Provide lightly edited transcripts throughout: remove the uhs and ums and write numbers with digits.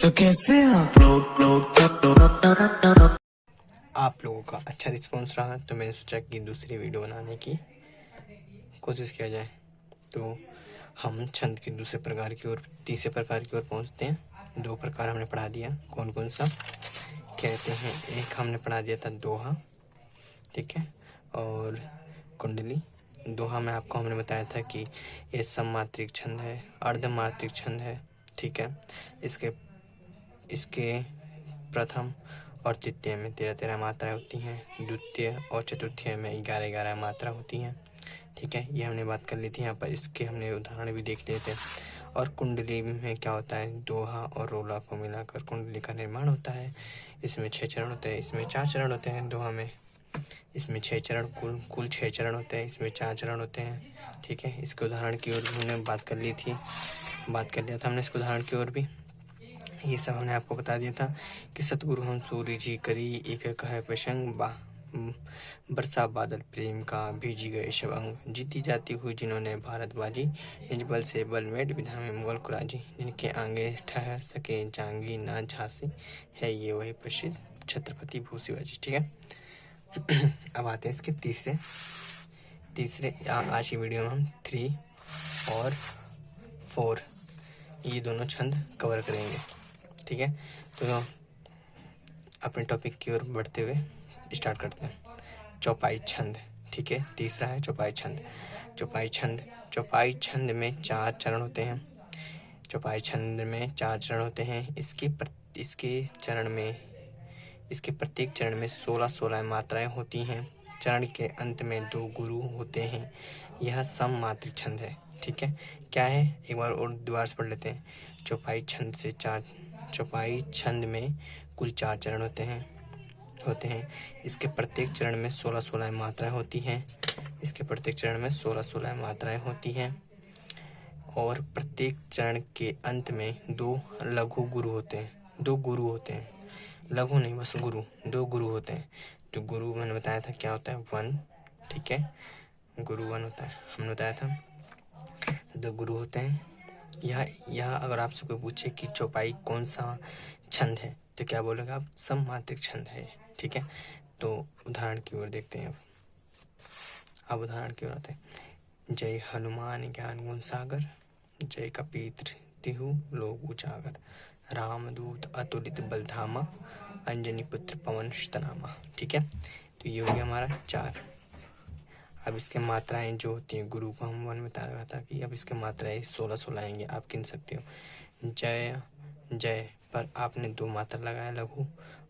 तो कैसे आप लोगों का अच्छा रिस्पॉन्स रहा तो मैंने सोचा कि दूसरी वीडियो बनाने की कोशिश किया जाए। तो हम छंद के दूसरे प्रकार की ओर तीसरे प्रकार की ओर पहुंचते हैं। दो प्रकार हमने पढ़ा दिया, कौन कौन सा कहते हैं। एक हमने पढ़ा दिया था दोहा, ठीक है, और कुंडली। दोहा में आपको हमने बताया था कि ये सममात्रिक छंद है, अर्धमात्रिक छंद है, ठीक है। इसके इसके प्रथम और तृतीय में 13-13 मात्राएं होती हैं, द्वितीय और चतुर्थीय में 11-11 मात्रा होती हैं, ठीक है। ये हमने बात कर ली थी यहाँ पर, इसके हमने उदाहरण भी देख लिए थे। और कुंडली में क्या होता है, दोहा और रोला को मिलाकर कुंडली का निर्माण होता है। इसमें 6 चरण होते हैं, इसमें 4 चरण होते हैं। दोहा में इसमें 6 चरण, कुल 6 चरण होते हैं, इसमें 4 चरण होते हैं, ठीक है। इसके उदाहरण की ओर हमने बात कर लिया था हमने इसके उदाहरण की ओर भी। ये सब हमने आपको बता दिया था कि सतगुरु हम सूर्य जी करी एक कह प्रसंग बरसा बादल प्रेम का भीजी गए शब अंग जीती जाती हुई जिन्होंने भारत बाजी निज बल से बलमेट विधा में मुगल कुराजी जिनके आगे ठहर सके जांगी ना झांसी है ये वही प्रसिद्ध छत्रपति भू शिवाजी, ठीक है। अब आते हैं इसके तीसरे आज की वीडियो में हम 3 और 4 ये दोनों छंद कवर करेंगे, ठीक है। तो अपने टॉपिक की ओर बढ़ते हुए स्टार्ट करते हैं। चौपाई छंद, ठीक है। तीसरा है चौपाई छंद। चौपाई छंद में 4 चरण होते हैं। इसके प्रत्येक चरण में 16-16 मात्राएं होती हैं। चरण के अंत में 2 गुरु होते हैं। यह सममात्रिक छंद है, ठीक है। क्या है, एक बार और दोबारा से पढ़ लेते हैं। चौपाई छंद में कुल 4 चरण होते हैं। इसके प्रत्येक चरण में 16-16 मात्राएं होती हैं। और प्रत्येक चरण के अंत में 2 लघु गुरु होते हैं। लघु नहीं, बस गुरु, 2 गुरु होते हैं। तो गुरु मैंने बताया था क्या होता है, 1, ठीक है। गुरु 1 होता है, हमने बताया था। 2 गुरु होते हैं। यह अगर आपसे कोई पूछे कि चौपाई कौन सा छंद है तो क्या बोलेगा आप, सममात्रिक छंद है, ठीक है। तो उदाहरण की ओर देखते हैं। अब उदाहरण की ओर आते हैं। जय हनुमान ज्ञान गुण सागर, जय कपीत तिहु लोक उजागर, रामदूत अतुलित बल धामा, अंजनी पुत्र पवन सुतनामा, ठीक है। तो ये हो गया हमारा 4। अब इसके मात्राएं जो होती हैं, गुरु को हम 1 बता रहा था कि अब इसके मात्राएं 16-16 आएंगे, आप गिन सकते हो। जय पर आपने 2 मात्रा लगाया लघु,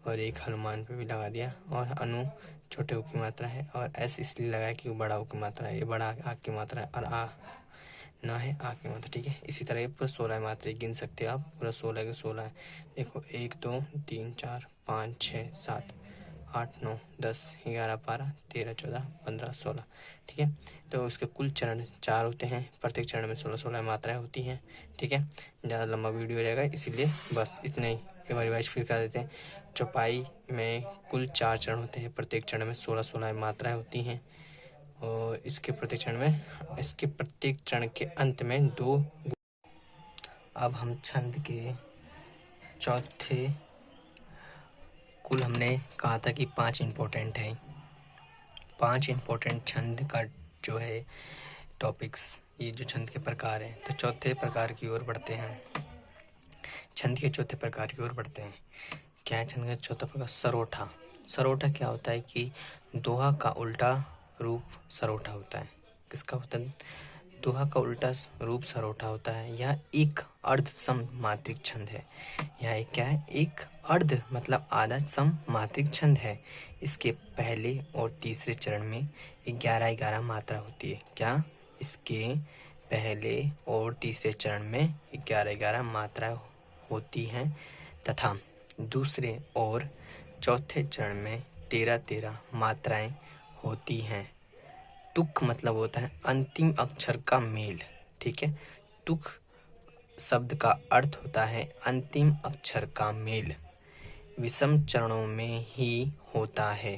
और 1 हनुमान पे भी लगा दिया, और अनु छोटे ऊ की मात्रा है, और एस इसलिए लगाया कि वो बड़ा ऊ की मात्रा है, ये बड़ा आ की मात्रा है, और आ ना है आ की मात्रा, ठीक है। इसी तरह पूरा 16 मात्रा गिन सकते हो आप, पूरा 16 के 16 है। देखो 1 2 3 4 5 6 7 8 9 10 11 12 13 14 15 16, ठीक है। तो उसके कुल चरण 4 होते हैं। प्रत्येक चरण में 16-16 मात्राएं होती हैं, ठीक है। ज़्यादा लंबा वीडियो हो जाएगा, इसीलिए बस इतना ही एक बार रिवाइज फिर करा देते हैं। चौपाई में कुल 4 चरण होते हैं। प्रत्येक चरण में 16-16 मात्राएं होती हैं। और इसके प्रत्येक चरण के अंत में 2। अब हम छंद के चौथे, कुल हमने कहा था कि 5 इम्पोर्टेंट है। 5 इम्पोर्टेंट छंद का जो है टॉपिक्स, ये जो छंद के प्रकार हैं। तो चौथे प्रकार की ओर बढ़ते हैं। छंद के चौथे प्रकार की ओर बढ़ते हैं। क्या है छंद का चौथा प्रकार, सरोठा। सरोठा क्या होता है कि दोहा का उल्टा रूप सरोठा होता है। किसका होता है, दोहा का उल्टा रूप सरोठा होता है। यह एक अर्ध सम मात्रिक छंद है। यह एक क्या है, एक अर्ध मतलब आधा सम मात्रिक छंद है। इसके पहले और तीसरे चरण में 11-11 मात्रा होती है। क्या, इसके पहले और तीसरे चरण में 11-11 मात्रा होती हैं, तथा दूसरे और चौथे चरण में 13-13 मात्राएं होती हैं। तुक मतलब होता है अंतिम अक्षर का मेल, ठीक है। तुक शब्द का अर्थ होता है अंतिम अक्षर का मेल। विषम चरणों में ही होता है।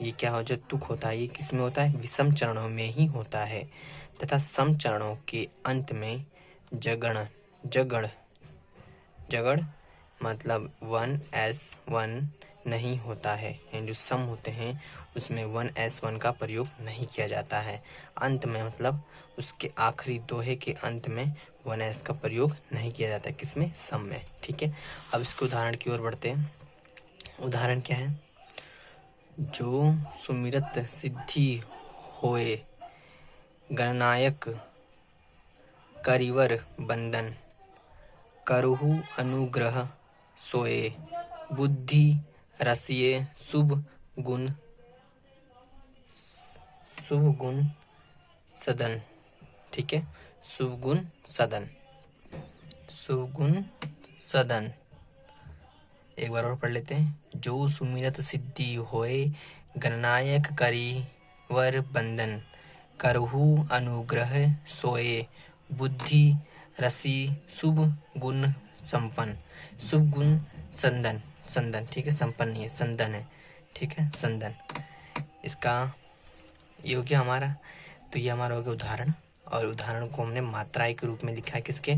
ये क्या हो, जो तुक होता है ये किस में होता है, विषम चरणों में ही होता है। तथा सम चरणों के अंत में जगड़ मतलब 1s1 नहीं होता है, यानी जो सम होते हैं उसमें 1s1 का प्रयोग नहीं किया जाता है। अंत में मतलब उसके आखिरी दोहे के अंत में 1s का प्रयोग नहीं किया जाता है, किसमें? सम में। ठीक है, अब इसके उदाहरण की ओर बढ़ते हैं। उदाहरण क्या है? जो सुमिरत सिद्धि होए गणनायक करिवर बंदन, करहु अनुग्रह सोए, बुद्धि रसिए शुभ गुण सदन। ठीक है, शुभ गुण सदन, शुभ गुण सदन। एक बार और पढ़ लेते हैं। जो सुमिरत सिद्धि होए गणनायक करिवर बंदन, करहु अनुग्रह सोए, बुद्धि रसी शुभ गुण संपन्न। शुभ गुण संदन, संदन। ठीक है, संपन्न नहीं है, संदन है। ठीक है, संदन। इसका योग्य हमारा, तो ये हमारा हो गया उदाहरण। और उदाहरण को हमने मात्राएं के रूप में लिखा है। किसके?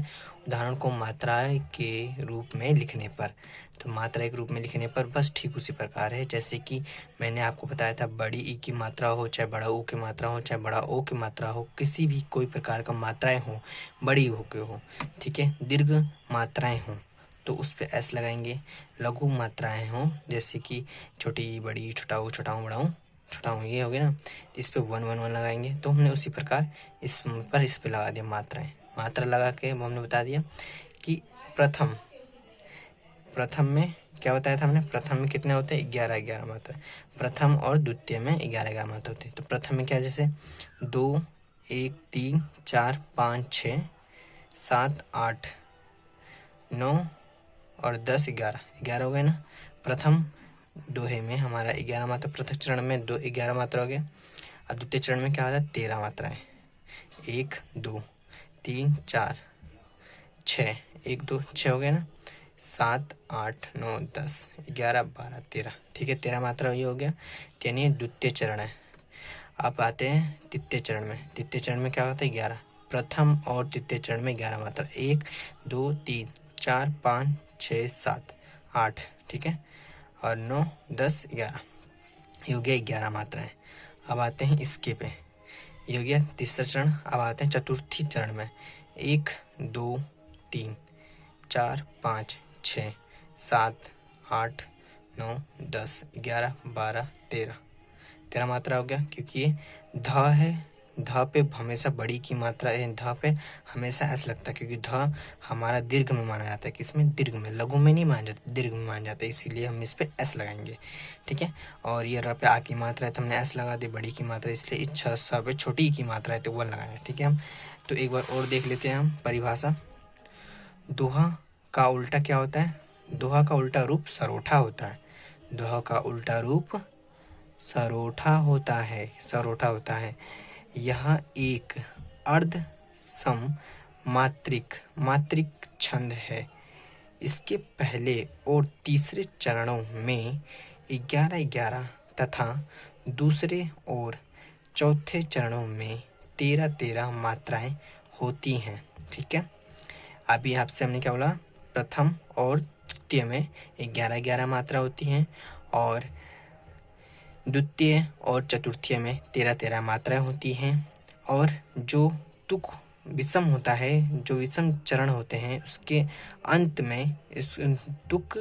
उदाहरण को मात्राएं के रूप में लिखने पर। तो मात्राएं के रूप में लिखने पर बस ठीक उसी प्रकार है जैसे कि मैंने आपको बताया था, बड़ी ई की मात्रा हो, चाहे बड़ा ऊ की मात्रा हो, चाहे बड़ा ओ की मात्रा हो, किसी भी कोई प्रकार का मात्राएं हो, बड़ी हो के हो, ठीक है, दीर्घ मात्राएं हों तो उस पर एस लगाएंगे। लघु मात्राएं हों जैसे कि छोटी बड़ी, छोटाऊ छोटाऊ बड़ाऊ छोटाऊ, ये हो गया ना, इस पे 1 1 1 लगाएंगे। तो हमने उसी प्रकार इस पे लगा दिया मात्राएं। मात्रा लगा के हमने बता दिया कि प्रथम में क्या बताया था हमने? प्रथम में कितने होते हैं? 11 11 मात्रा। प्रथम और द्वितीय में 11 11 मात्रा होती है। तो प्रथम में क्या, जैसे 2 1 3 4 5 6 7 8 9 और 10 11 11 हो गए ना। प्रथम दोहे में हमारा 11 मात्रा, प्रथम चरण में 11 मात्रा हो गया। और द्वितीय चरण में क्या होता है? 13 मात्राएं। 1 2 3 4 6, 1 2 6 हो गया ना। 7 8 9 10 11 12 13। ठीक है, 13 मात्रा ये हो गया, यानी द्वितीय चरण है। अब आते हैं तृतीय चरण में। तृतीय चरण में क्या होता है? 11। प्रथम और तृतीय चरण में 11 मात्रा, 1 2 3 4 5 6 7 8। ठीक है, और 9 10 11, ये हो गया 11 मात्राएं। अब आते हैं इसके पे, ये हो गया तीसरा चरण। अब आते हैं चतुर्थी चरण में। 1 2 3 4 5 6 7 8 9 10 11 12 13। 13 मात्रा हो गया, क्योंकि ये ध है। ध पे हमेशा बड़ी की मात्रा है, ध पे हमेशा एस लगता है, क्योंकि ध हमारा दीर्घ में माना जाता है। किसमें? दीर्घ में। लघु में नहीं माना जाता, दीर्घ में माना जाता है, इसीलिए हम इस पे एस लगाएंगे। ठीक है, और ये र पे आ की मात्रा है तो हमने एस लगा दी। बड़ी की मात्रा इसलिए इच्छा स पे छोटी की मात्रा है तो 1 लगाया। ठीक है, हम तो एक बार और देख लेते हैं हम परिभाषा। दोहा का उल्टा क्या होता है? दोहा का उल्टा रूप सरोठा होता है। दोहा का उल्टा रूप सरोठा होता है, सरोठा होता है। यह एक अर्ध सम मात्रिक छंद है। इसके पहले और तीसरे चरणों में 11 11 तथा दूसरे और चौथे चरणों में 13 13 मात्राएं होती हैं। ठीक है, अभी आपसे हमने क्या बोला? प्रथम और तृतीय में 11 11 मात्रा होती हैं और द्वितीय और चतुर्थीय में 13 13 मात्राएं होती हैं। और जो तुक विषम होता है, जो विषम चरण होते हैं, उसके अंत में इस तुक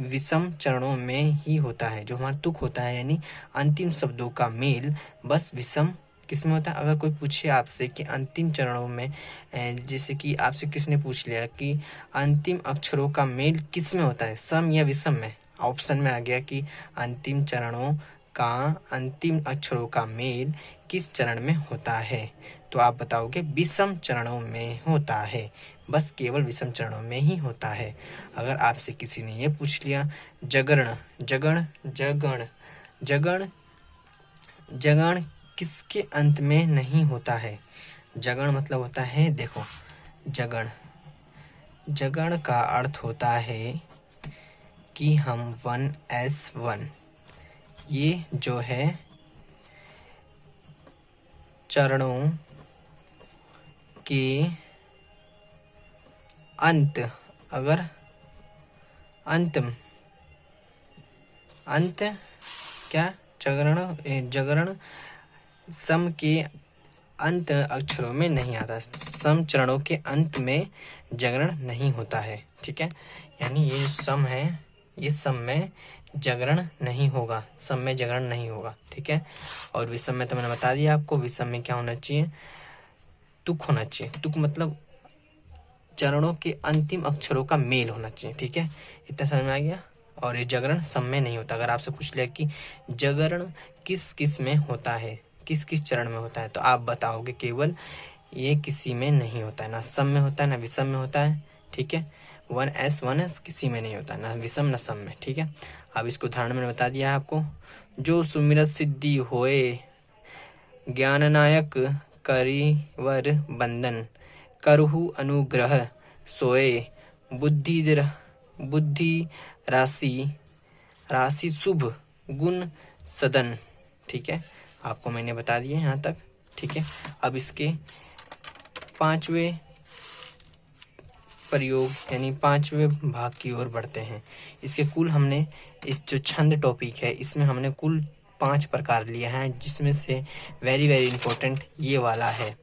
विषम चरणों में ही होता है। जो हमारा तुक होता है यानी अंतिम शब्दों का मेल बस विषम किसमें होता है? अगर कोई पूछे आपसे कि अंतिम चरणों में, जैसे कि आपसे किसने पूछ लिया कि अंतिम अक्षरों का मेल किस में होता है, सम या विषम में? ऑप्शन में आ गया कि अंतिम चरणों का अंतिम अक्षरों का मेल किस चरण में होता है, तो आप बताओगे विषम चरणों में होता है। बस केवल विषम चरणों में ही होता है। अगर आपसे किसी ने ये पूछ लिया जगण जगण जगण जगण जगण किसके अंत में नहीं होता है? जगण मतलब होता है, देखो, जगण जगण का अर्थ होता है कि हम 1s1 ये जो है चरणों के अंत, अगर अंत अंत क्या जगरण सम के अंत अक्षरों में नहीं आता, सम चरणों के अंत में जगरण नहीं होता है। ठीक है, यानी ये जो सम है ये सम में जगरण नहीं होगा, सम में जगरण नहीं होगा। ठीक है, और विषम में तो मैंने बता दिया आपको, विषम में क्या होना चाहिए, तुक होना चाहिए। तुक मतलब चरणों के अंतिम अक्षरों का मेल होना चाहिए। ठीक है, इतना समझ में आ गया। और ये जगरण सम में नहीं होता। अगर आपसे पूछ लिया कि जगरण किस किस में होता है, किस किस चरण में होता है, तो आप बताओगे केवल ये किसी में नहीं होता है, ना सम में होता है ना विषम में होता है। ठीक है, 1S किसी में नहीं होता, ना विषम ना सम में। ठीक है, अब इसको उदाहरण मैंने बता दिया है आपको। जो सुमिरत सिद्धि होए ज्ञाननायक करिवर बंदन करहु अनुग्रह सोए बुद्धि राशि शुभ गुण सदन। ठीक है, आपको मैंने बता दिए यहाँ तक। ठीक है, अब इसके पांचवें प्रयोग यानी पांचवें भाग की ओर बढ़ते हैं। इसके कुल हमने इस जो छंद टॉपिक है इसमें हमने कुल 5 प्रकार लिए हैं, जिसमें से वेरी वेरी इंपॉर्टेंट ये वाला है,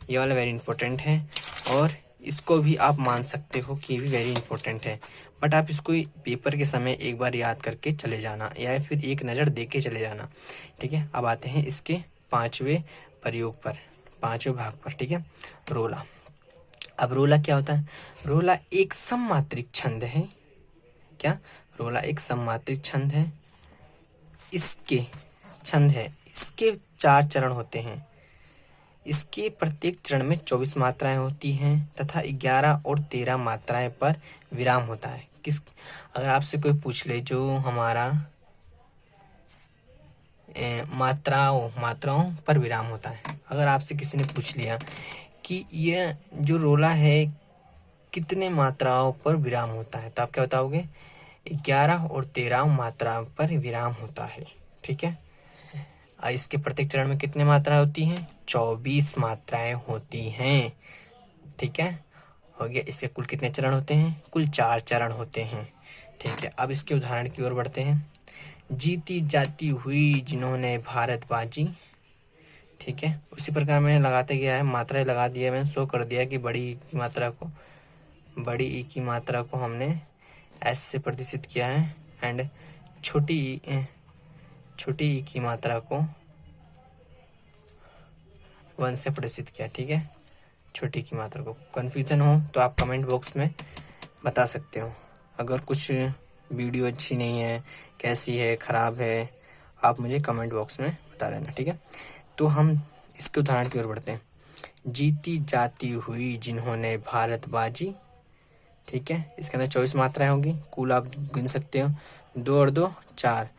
ये वाला वेरी इंपॉर्टेंट है। और इसको भी आप मान सकते हो कि भी वेरी इंपॉर्टेंट है, बट आप इसको पेपर के समय एक बार याद करके चले जाना या फिर एक नज़र दे के चले जाना। ठीक है, अब आते हैं इसके 5वें प्रयोग पर, 5वें भाग पर। ठीक है, रोला। अब रोला क्या होता है, रोला एक सममात्रिक छंद है। क्या, रोला एक सममात्रिक छंद है। इसके 4 चरण होते हैं। इसके प्रत्येक चरण में 24 मात्राएं होती हैं तथा 11 और 13 मात्राएं पर विराम होता है। अगर आपसे कोई पूछ ले जो हमारा मात्राओं पर विराम होता है, अगर आपसे किसी ने पूछ लिया कि यह जो रोला है कितने मात्राओं पर विराम होता है, तो आप क्या बताओगे, 11 और 13 मात्रा पर विराम होता है। ठीक है, इसके प्रत्येक चरण में कितनी मात्राएं होती हैं, 24 मात्राएं होती हैं। ठीक है, हो गया। इसके कुल कितने चरण होते हैं, कुल 4 चरण होते हैं। ठीक है, अब इसके उदाहरण की ओर बढ़ते हैं। जीती जाती हुई जिन्होंने भारत बाजी। ठीक है, उसी प्रकार मैंने लगाते गया है, मात्राएं लगा दिया, मैंने शो कर दिया कि बड़ी ई की मात्रा को हमने एस से प्रदर्शित किया है एंड छोटी ई की मात्रा को 1 से प्रदर्शित किया। ठीक है, छोटी की मात्रा को। कन्फ्यूजन हो तो आप कमेंट बॉक्स में बता सकते हो। अगर कुछ वीडियो अच्छी नहीं है, कैसी है, ख़राब है, आप मुझे कमेंट बॉक्स में बता देना। ठीक है, तो हम इसके उदाहरण की ओर बढ़ते हैं। जीती जाती हुई जिन्होंने भारत बाजी। ठीक है, इसके अंदर 24 मात्राएं होंगी, कुल आप गिन सकते हो। 2 और 2 4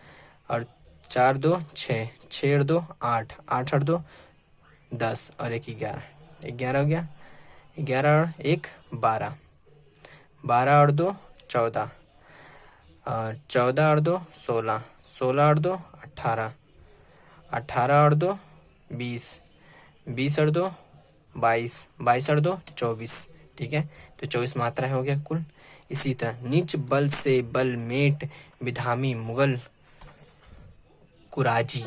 और 4 2 6, 6 और 2 8, 8 और 2 10 और 1 11, 11 हो गया। 11 और 1 12, 12 और 2 14 और 14 और 2 16, 16 और 2 18, 18 और 2 20, 20 और 2 22, 22 और 2 24। ठीक है, तो 24 मात्राएं हो गया कुल। इसी तरह नीच बल से बल मेट विधामी मुगल कुराजी।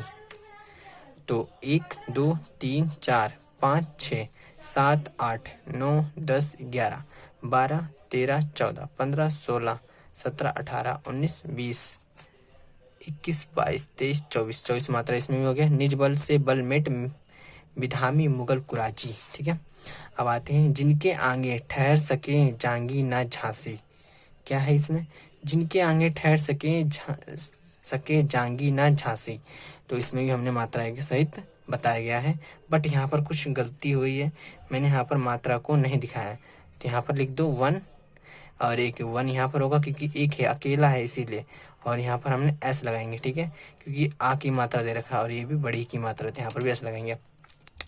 तो 1 2 3 4 5 6 7 8 9 10 11 12 13 14 15 16 17 18 19 20 21 22 23 24, 24 मात्रा इसमें भी हो गया। निज बल से बल मेट विधामी मुगल कुराजी। ठीक है, अब आते हैं जिनके आगे ठहर सके जांगी ना झांसी। क्या है इसमें, जिनके आगे ठहर सके जांगी ना झांसी। तो इसमें भी हमने मात्राएं के सहित बताया गया है, बट यहाँ पर कुछ गलती हुई है, मैंने यहाँ पर मात्रा को नहीं दिखाया है। तो यहाँ पर लिख दो 1 और 1 1 यहाँ पर होगा क्योंकि एक है, अकेला है इसीलिए, और यहाँ पर हमने एस लगाएंगे। ठीक है, क्योंकि आ की मात्रा दे रखा है और ये भी बड़ी की मात्रा है, यहाँ पर भी एस लगाएंगे। अब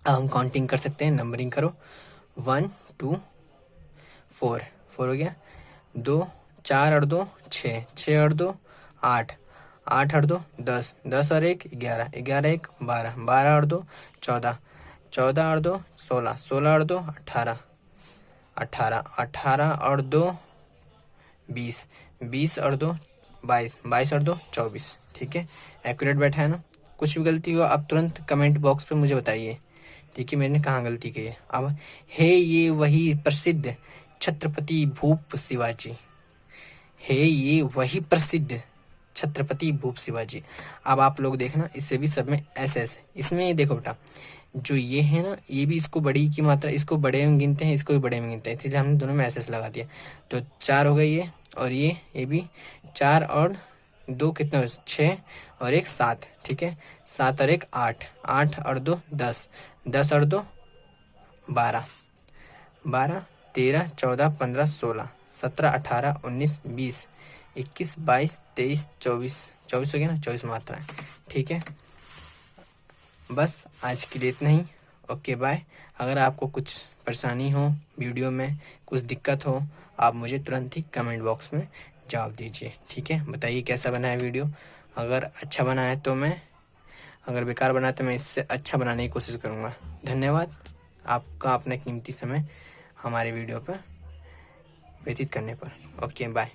हम काउंटिंग कर सकते हैं, नंबरिंग करो। 1 2 4 4 हो गया। 2 4 और 2 6, 6 और 2 8, 8 और 2 10, 10 और 1 11, 11 1 12, 12 और 2 14, 14 और 2 16, 16 और 2 18, 18, 18 और 2 20, 20 और 2 22, 22 और 2 24। ठीक है, एक्यूरेट बैठा है ना। कुछ भी गलती हो आप तुरंत कमेंट बॉक्स पे मुझे बताइए। ठीक है, मैंने कहाँ गलती की है। अब है ये वही प्रसिद्ध छत्रपति भूप शिवाजी, है ये वही प्रसिद्ध छत्रपति भूप शिवाजी। अब आप लोग देखना, इससे भी सब में एस एस। इसमें ये देखो बेटा, जो ये है ना, ये भी इसको बड़ी की मात्रा, इसको बड़े में गिनते हैं, इसको भी बड़े में गिनते हैं, इसलिए हमने दोनों में एस एस लगा दिया। तो 4 हो गई ये, और ये भी 4 और 2 कितने, 6 और 1 7। ठीक है, 7 और 1 8, 8 और 2 10, 10 और 2 12, 12 13 14 15 16 17 18 19 20 21 22 23 24, 24 हो गया ना, 24 मात्रा है। ठीक है, बस आज के लिए इतना ही। Okay bye. अगर आपको कुछ परेशानी हो, वीडियो में कुछ दिक्कत हो, आप मुझे तुरंत ही कमेंट बॉक्स में जवाब दीजिए। ठीक है, बताइए कैसा बना है वीडियो। अगर अच्छा बना है तो मैं, अगर बेकार बना है तो मैं इससे अच्छा बनाने की कोशिश करूँगा। धन्यवाद आपका अपना कीमती समय हमारे वीडियो पर व्यतीत करने पर। Okay bye.